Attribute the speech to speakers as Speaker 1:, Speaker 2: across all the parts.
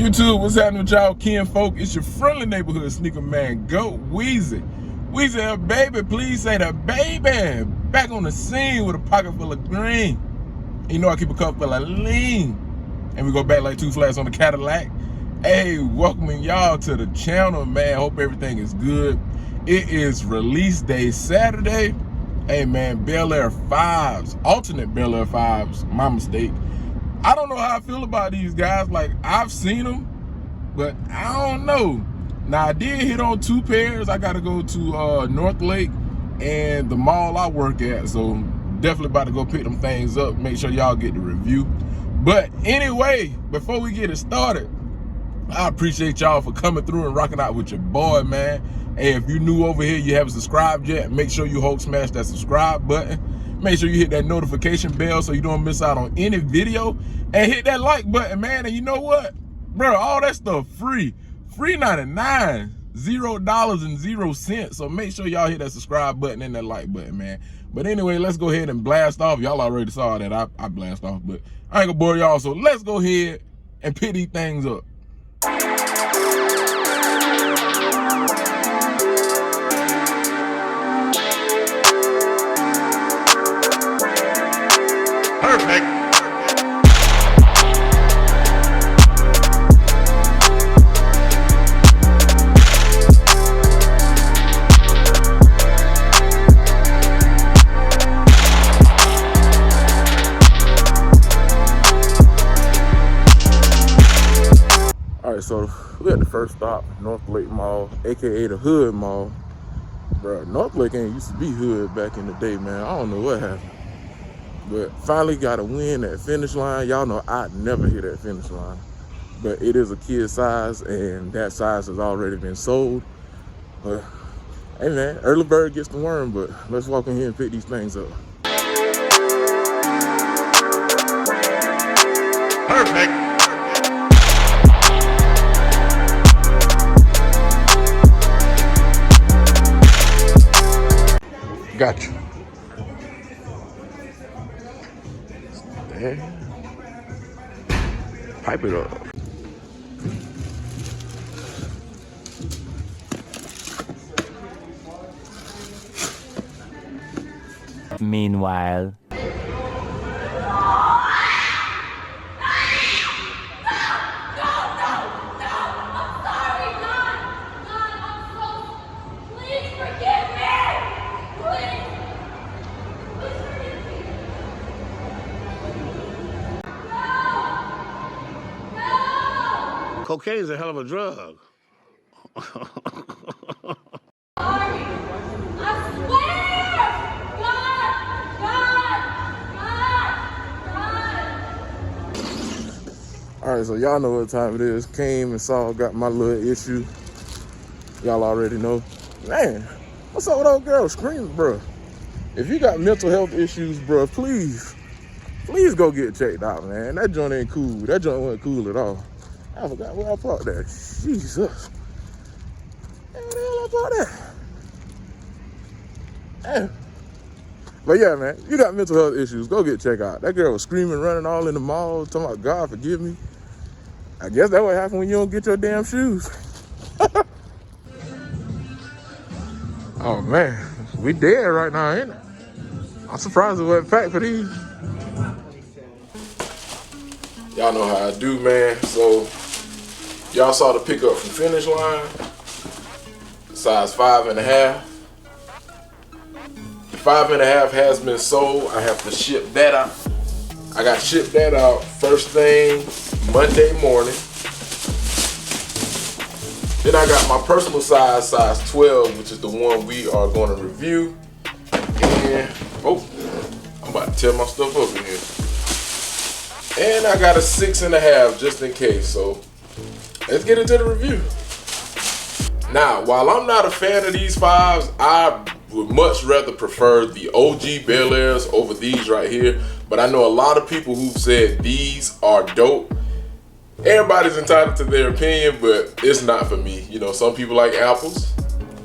Speaker 1: YouTube, what's happening with y'all kin folk? It's your friendly neighborhood sneaker man, Goat Weezy. Weezy, baby, please say that baby. Back on the scene with a pocket full of green. You know I keep a cup full of lean. And we go back like 2 flats on the Cadillac. Hey, welcoming y'all to the channel, man. Hope everything is good. It is release day Saturday. Hey, man, Bel-Air 5s, alternate Bel-Air 5s, my mistake. I don't know how I feel about these guys. Like, I've seen them, but I don't know. Now, I did hit on 2 pairs. I got to go to North Lake and the mall I work at, so definitely about to go pick them things up. Make sure y'all get the review. But anyway, before we get it started, I appreciate y'all for coming through and rocking out with your boy, man. Hey, if you're new over here, you haven't subscribed yet, make sure you Hulk smash that subscribe button. Make sure you hit that notification bell so you don't miss out on any video. And hit that like button, man. And you know what? Bro, all that stuff free. Free 99. $0.00. So make sure y'all hit that subscribe button and that like button, man. But anyway, let's go ahead and blast off. Y'all already saw that I blast off, but I ain't gonna bore y'all. So let's go ahead and pick these things up.
Speaker 2: Perfect.
Speaker 1: All right, so we're at the first stop, North Lake Mall, aka the Hood Mall. Bro, North Lake ain't used to be hood back in the day, man. I don't know what happened. But finally got a win at finish line. Y'all know I never hit that finish line. But it is a kid size, and that size has already been sold. But hey man, early bird gets the worm, but let's walk in here and pick these things up.
Speaker 2: Perfect.
Speaker 1: Gotcha. There. Pipe it up.
Speaker 3: Meanwhile.
Speaker 2: Cocaine is a hell of a drug.
Speaker 1: All right, so y'all know what time it is. Came and saw, got my little issue. Y'all already know. Man, what's up with old girl screaming, bro? If you got mental health issues, bro, please go get checked out, man. That joint ain't cool. That joint wasn't cool at all. I forgot where I parked that. Jesus. Where the hell I parked that? Damn. But yeah, man, you got mental health issues, go get checked out. That girl was screaming, running all in the mall, talking about, God, forgive me. I guess that's what happens when you don't get your damn shoes. Oh, man, we dead right now, ain't it? I'm surprised it wasn't packed for these. Y'all know how I do, man. So, y'all saw the pickup from finish line. Size 5.5. 5.5 has been sold. I have to ship that out. I got shipped that out first thing Monday morning. Then I got my personal size 12, which is the one we are going to review. And, oh, I'm about to tear my stuff up in here. And I got a 6.5 just in case. So let's get into the review. Now, while I'm not a fan of these 5s, I would much rather prefer the OG Bel-Airs over these right here. But I know a lot of people who've said these are dope. Everybody's entitled to their opinion, but it's not for me. You know, some people like apples.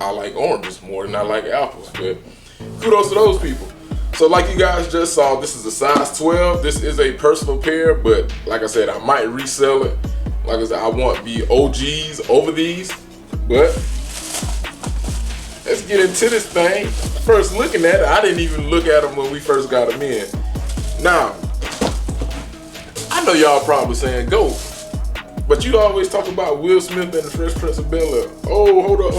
Speaker 1: I like oranges more than I like apples, but kudos to those people. So like you guys just saw, this is a size 12. This is a personal pair, but like I said, I might resell it Like I said, I want the OGs over these, but let's get into this thing. First looking at it, I didn't even look at them when we first got them in. Now, I know y'all probably saying GOAT, but you always talk about Will Smith and the Fresh Prince of Bel-Air. Oh, hold up.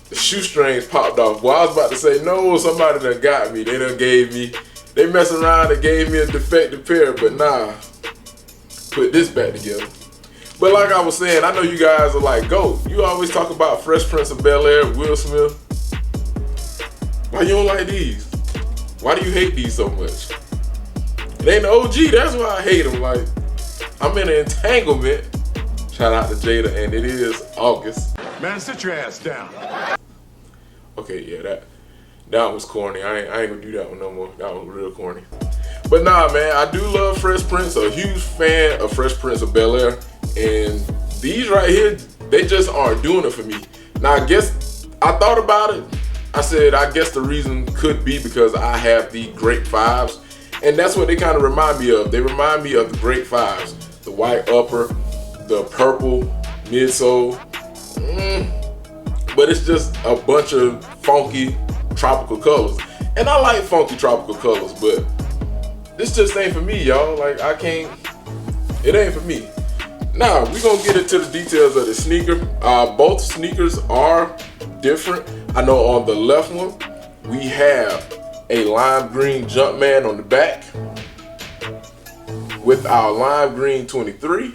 Speaker 1: The shoestrings popped off. Well, I was about to say, no, somebody done got me. They done gave me, they messed around and gave me a defective pair, but nah, put this back together. But like I was saying, I know you guys are like, GOAT. You always talk about Fresh Prince of Bel-Air, Will Smith. Why you don't like these? Why do you hate these so much? It ain't the OG, that's why I hate them. Like, I'm in an entanglement. Shout out to Jada, and it is August.
Speaker 2: Man, sit your ass down.
Speaker 1: Okay, yeah, that one was corny. I ain't gonna do that one no more. That one was real corny. But nah, man, I do love Fresh Prince. A huge fan of Fresh Prince of Bel-Air. And these right here, they just aren't doing it for me. Now, I guess, I thought about it. I said, I guess the reason could be because I have the Great Fives. And that's what they kind of remind me of. They remind me of the Great Fives. The white upper, the purple midsole. But it's just a bunch of funky tropical colors. And I like funky tropical colors, but this just ain't for me, y'all. Like, I can't, it ain't for me. Now, we're gonna get into the details of the sneaker. Both sneakers are different. I know on the left one, we have a lime green Jumpman on the back with our lime green 23.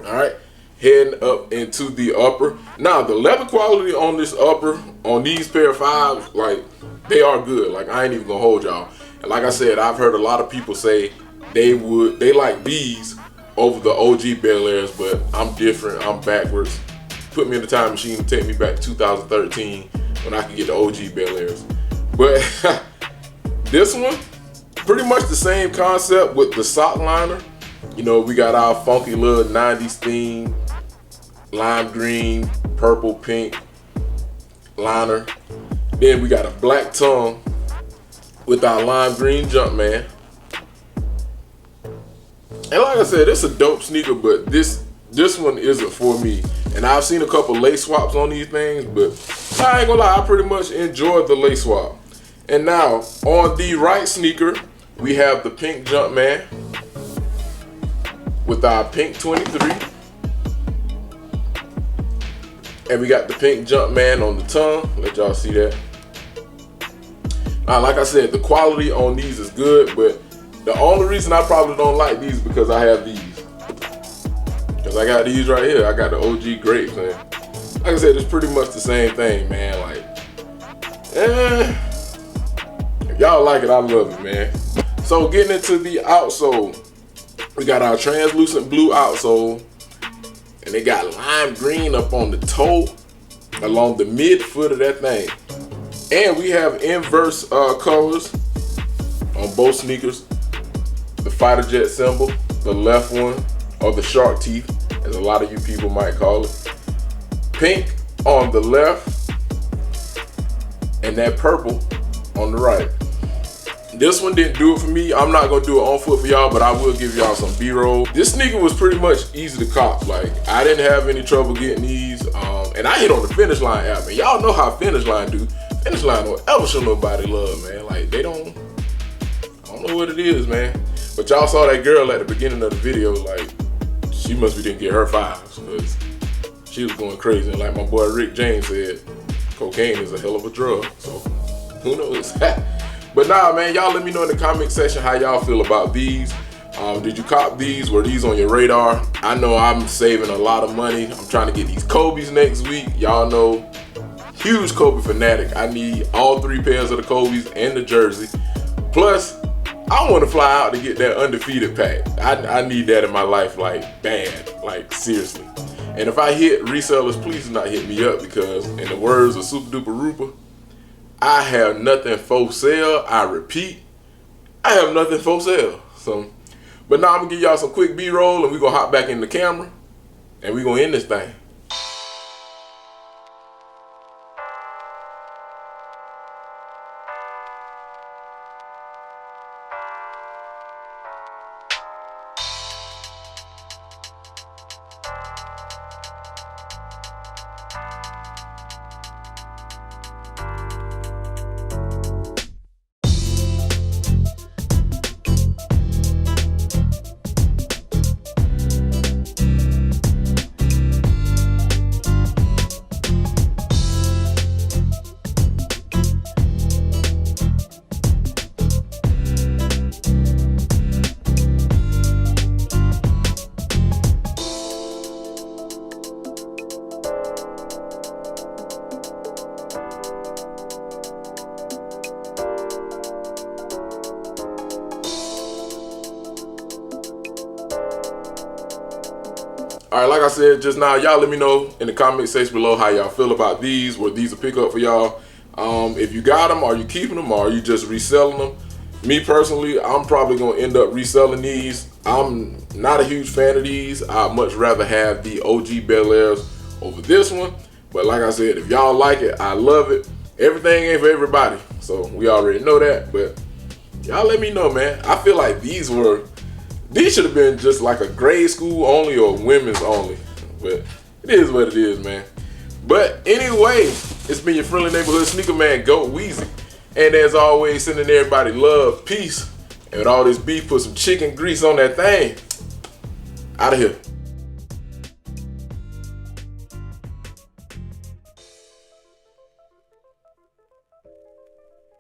Speaker 1: All right, heading up into the upper. Now, the leather quality on this upper, on these pair of fives, like, they are good. Like, I ain't even gonna hold y'all. And like I said, I've heard a lot of people say they like these over the OG Bel-Airs, but I'm different, I'm backwards. Put me in the time machine and take me back to 2013 when I could get the OG Bel-Airs. But this one, pretty much the same concept with the sock liner. You know, we got our funky little 90s theme, lime green, purple, pink liner. Then we got a black tongue with our lime green Jumpman. And like I said, it's a dope sneaker, but this one isn't for me. And I've seen a couple lace swaps on these things, but I ain't gonna lie, I pretty much enjoyed the lace swap. And now, on the right sneaker, we have the pink Jumpman with our pink 23. And we got the pink Jumpman on the tongue. Let y'all see that. Now, like I said, the quality on these is good, but the only reason I probably don't like these is because I have these. Because I got these right here. I got the OG grapes, man. Like I said, it's pretty much the same thing, man. Like, if y'all like it, I love it, man. So getting into the outsole, we got our translucent blue outsole, and they got lime green up on the toe, along the midfoot of that thing. And we have inverse colors on both sneakers. The fighter jet symbol, the left one, or the shark teeth, as a lot of you people might call it. Pink on the left, and that purple on the right. This one didn't do it for me. I'm not gonna do it on foot for y'all, but I will give y'all some B-roll. This sneaker was pretty much easy to cop. Like, I didn't have any trouble getting these. And I hit on the Finish Line app, and y'all know how Finish Line do. Finish Line don't ever show nobody love, man. Like, they don't, I don't know what it is, man. But y'all saw that girl at the beginning of the video, like, she must be didn't get her fives, because she was going crazy. And like my boy Rick James said, cocaine is a hell of a drug, so who knows? But nah, man, y'all let me know in the comment section how y'all feel about these. Did you cop these? Were these on your radar? I know I'm saving a lot of money. I'm trying to get these Kobe's next week. Y'all know, huge Kobe fanatic. I need all 3 pairs of the Kobe's and the jersey. Plus, I want to fly out to get that undefeated pack. I need that in my life, like, bad, like, seriously. And if I hit resellers, please do not hit me up, because in the words of Super Duper Rooper, I have nothing for sale. I repeat, I have nothing for sale. So, but now I'm gonna give y'all some quick B-roll, and we're gonna hop back in the camera, and we're gonna end this thing. All right, like I said just now, y'all let me know in the comment section below how y'all feel about these. Were these a pickup for y'all? If you got them, are you keeping them, or are you just reselling them? Me personally, I'm probably gonna end up reselling these. I'm not a huge fan of these. I'd much rather have the OG Bel-Airs over this one. But like I said, if y'all like it, I love it. Everything ain't for everybody, so we already know that. But y'all let me know, man. I feel like these should have been just like a grade school only or women's only. But it is what it is, man. But anyway, it's been your friendly neighborhood sneaker man, Goat Weezy. And as always, sending everybody love, peace, and with all this beef, put some chicken grease on that thing. Out of here.